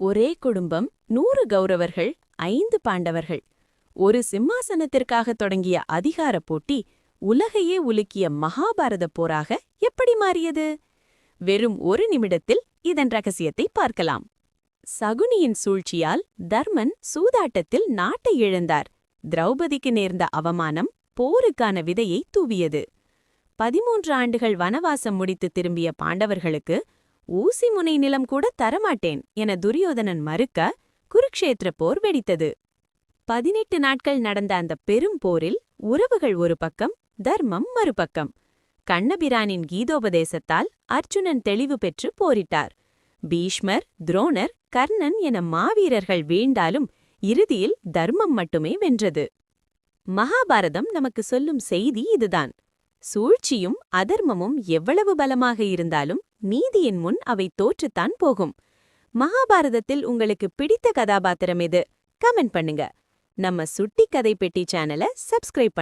ஒரே குடும்பம், 100 கௌரவர்கள், 5 பாண்டவர்கள். ஒரு சிம்மாசனத்திற்காக தொடங்கிய அதிகார போட்டி உலகையே உலுக்கிய மகாபாரத போராக எப்படி மாறியது? வெறும் ஒரு நிமிடத்தில் இதன் ரகசியத்தை பார்க்கலாம். சகுனியின் சூழ்ச்சியால் தர்மன் சூதாட்டத்தில் நாட்டை இழந்தார். திரௌபதிக்கு நேர்ந்த அவமானம் போருக்கான விதையை தூவியது. 13 ஆண்டுகள் வனவாசம் முடித்து திரும்பிய பாண்டவர்களுக்கு ஊசி முனை நிலம் கூட தரமாட்டேன் என துரியோதனன் மறுக்க குருக்ஷேத்திர போர் வெடித்தது. 18 நாட்கள் நடந்த அந்த பெரும் போரில் உறவுகள் ஒரு பக்கம், தர்மம் மறுபக்கம். கண்ணபிரானின் கீதோபதேசத்தால் அர்ஜுனன் தெளிவு பெற்று போரிட்டார். பீஷ்மர், துரோணர், கர்ணன் என மாவீரர்கள் வீழ்ந்தாலும் இறுதியில் தர்மம் மட்டுமே வென்றது. மகாபாரதம் நமக்கு சொல்லும் செய்தி இதுதான். சூழ்ச்சியும் அதர்மமும் எவ்வளவு பலமாக இருந்தாலும் நீதியின் முன் அவை தோற்றுத்தான் போகும். மகாபாரதத்தில் உங்களுக்கு பிடித்த கதாபாத்திரம் எது? கமெண்ட் பண்ணுங்க. நம்ம சுட்டி கதை பெட்டி சேனலை சப்ஸ்கிரைப்